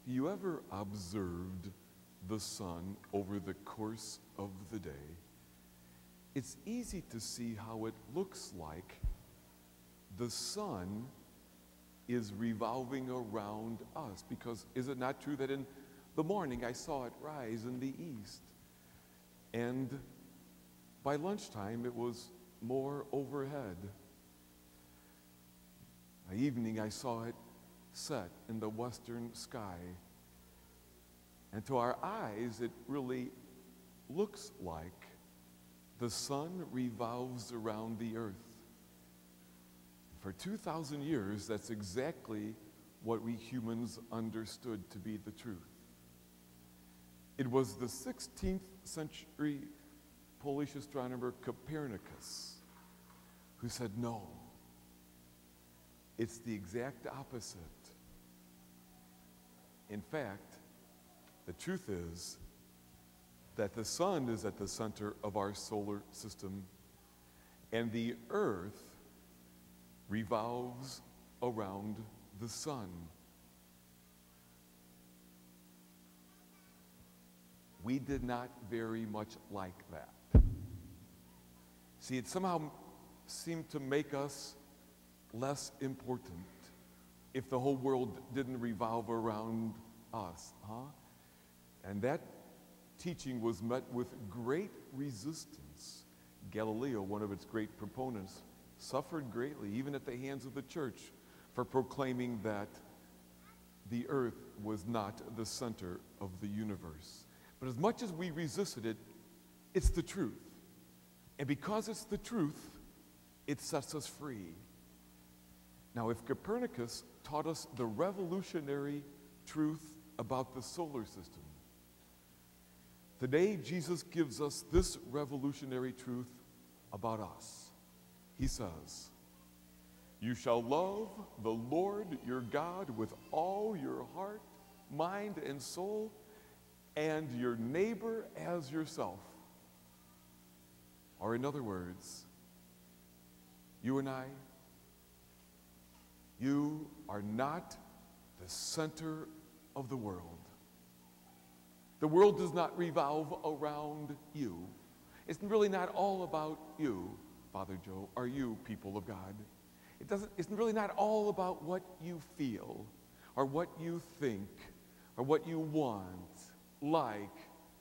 You ever observed the sun over the course of the day? It's easy to see how it looks like the sun is revolving around us, because is it not true that in the morning I saw it rise in the east, and by lunchtime it was more overhead. By evening I saw it set in the western sky, and to our eyes it really looks like the sun revolves around the earth. For 2,000 years, that's exactly what we humans understood to be the truth. It was the 16th century Polish astronomer Copernicus who said, no, it's the exact opposite. In fact, the truth is that the sun is at the center of our solar system, and the earth revolves around the sun. We did not very much like that. See, it somehow seemed to make us less important if the whole world didn't revolve around us, huh? And that teaching was met with great resistance. Galileo, one of its great proponents, suffered greatly, even at the hands of the church, for proclaiming that the earth was not the center of the universe. But as much as we resisted it, it's the truth. And because it's the truth, it sets us free. Now, if Copernicus taught us the revolutionary truth about the solar system, today Jesus gives us this revolutionary truth about us. He says, you shall love the Lord your God with all your heart, mind, and soul, and your neighbor as yourself. Or in other words, you and I, you are not the center of the world. The world does not revolve around you. It's really not all about you, Father Joe, or you, people of God. It's really not all about what you feel, or what you think, or what you want, like,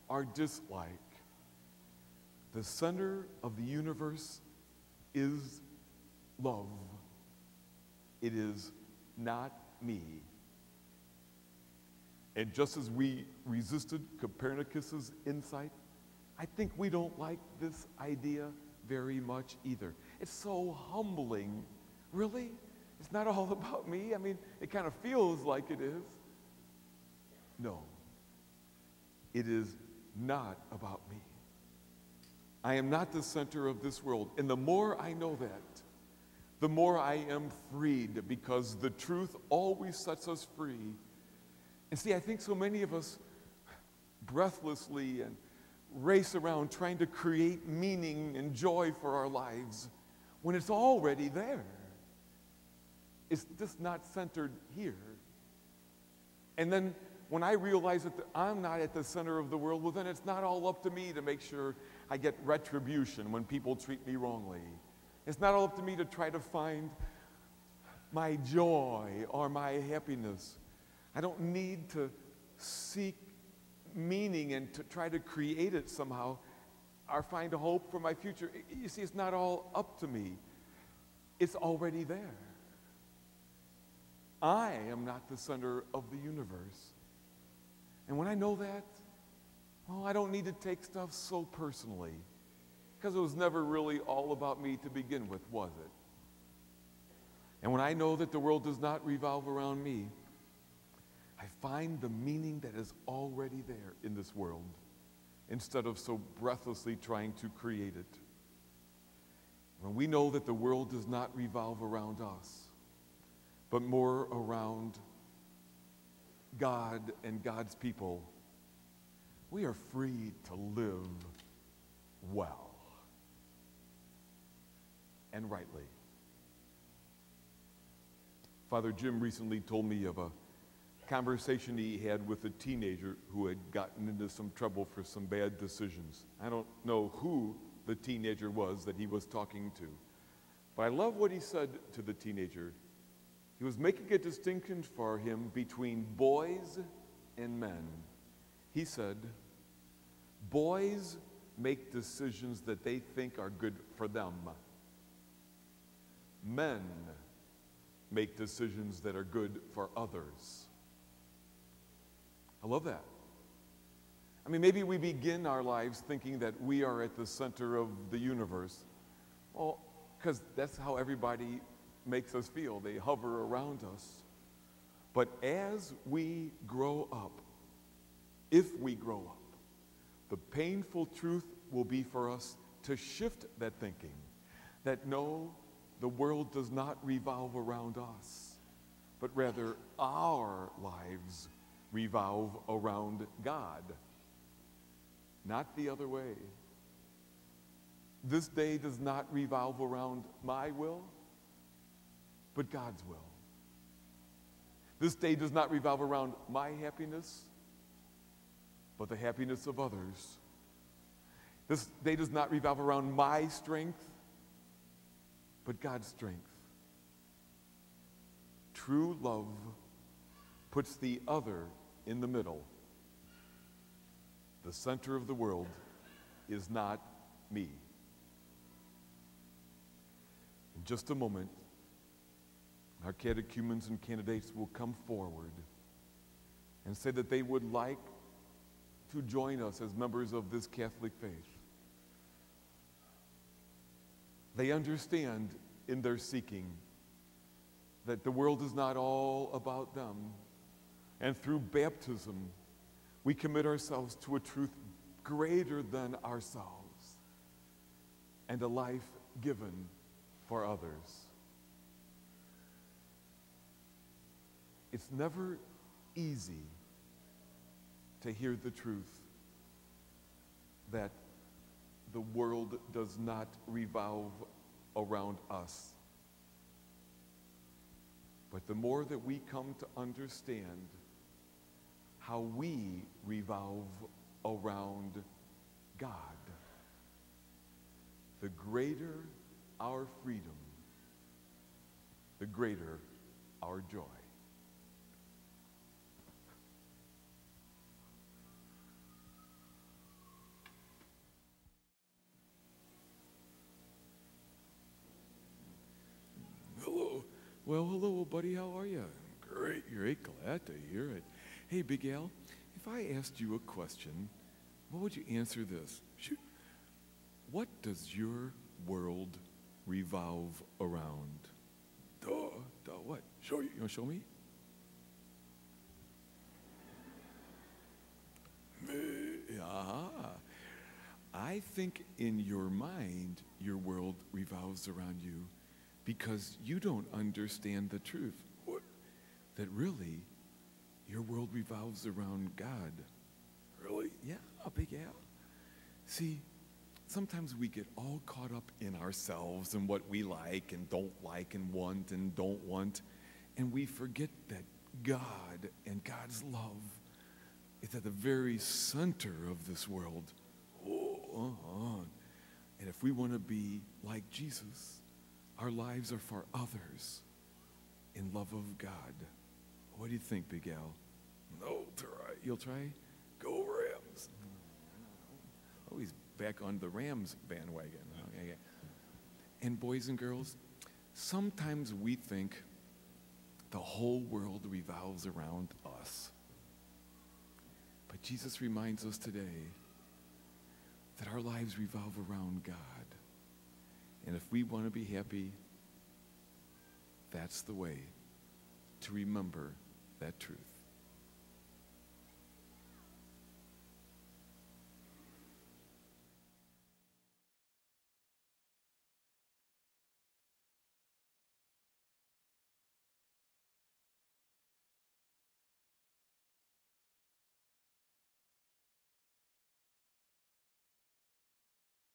or dislike. The center of the universe is love. It is not me. And just as we resisted Copernicus's insight, I think we don't like this idea very much either. It's so humbling. Really? It's not all about me? I mean, it kind of feels like it is. No. It is not about me. I am not the center of this world. And the more I know that, the more I am freed, because the truth always sets us free. And see, I think so many of us breathlessly and race around trying to create meaning and joy for our lives when it's already there. It's just not centered here. And then when I realize that I'm not at the center of the world, well, then it's not all up to me to make sure I get retribution when people treat me wrongly. It's not all up to me to try to find my joy or my happiness. I don't need to seek meaning and to try to create it somehow or find a hope for my future. You see, it's not all up to me. It's already there. I am not the center of the universe. And when I know that, well, I don't need to take stuff so personally, because it was never really all about me to begin with, was it? And when I know that the world does not revolve around me, I find the meaning that is already there in this world, instead of so breathlessly trying to create it. When we know that the world does not revolve around us, but more around God and God's people, we are free to live well and rightly. Father Jim recently told me of a conversation he had with a teenager who had gotten into some trouble for some bad decisions. I don't know who the teenager was that he was talking to, but I love what he said to the teenager. He was making a distinction for him between boys and men. He said, boys make decisions that they think are good for them. Men make decisions that are good for others. I love that. I mean, maybe we begin our lives thinking that we are at the center of the universe. Well, because that's how everybody makes us feel. They hover around us. But as we grow up, if we grow up, the painful truth will be for us to shift that thinking, that no, the world does not revolve around us, but rather our lives revolve around God, not the other way. This day does not revolve around my will, but God's will. This day does not revolve around my happiness, but the happiness of others. This day does not revolve around my strength, but God's strength. True love puts the other in the middle. The center of the world is not me. In just a moment, our catechumens and candidates will come forward and say that they would like to join us as members of this Catholic faith. They understand in their seeking that the world is not all about them. And through baptism, we commit ourselves to a truth greater than ourselves and a life given for others. It's never easy to hear the truth that the world does not revolve around us. But the more that we come to understand how we revolve around God, the greater our freedom, the greater our joy. Well, hello, buddy. How are you? Great. Glad to hear it. Hey, Big Al, if I asked you a question, what would you answer this? Shoot. What does your world revolve around? Duh, what? Show you. You want to show me? I think in your mind, your world revolves around you because you don't understand the truth. What? That really, your world revolves around God. Really? Yeah, Big Al. See, sometimes we get all caught up in ourselves and what we like and don't like and don't want, and we forget that God and God's love is at the very center of this world. And if we want to be like Jesus, our lives are for others in love of God. What do you think, Big Al? No, try. You'll try? Go Rams. Oh, he's back on the Rams bandwagon. Okay. And boys and girls, sometimes we think the whole world revolves around us. But Jesus reminds us today that our lives revolve around God. And if we want to be happy, that's the way to remember that truth.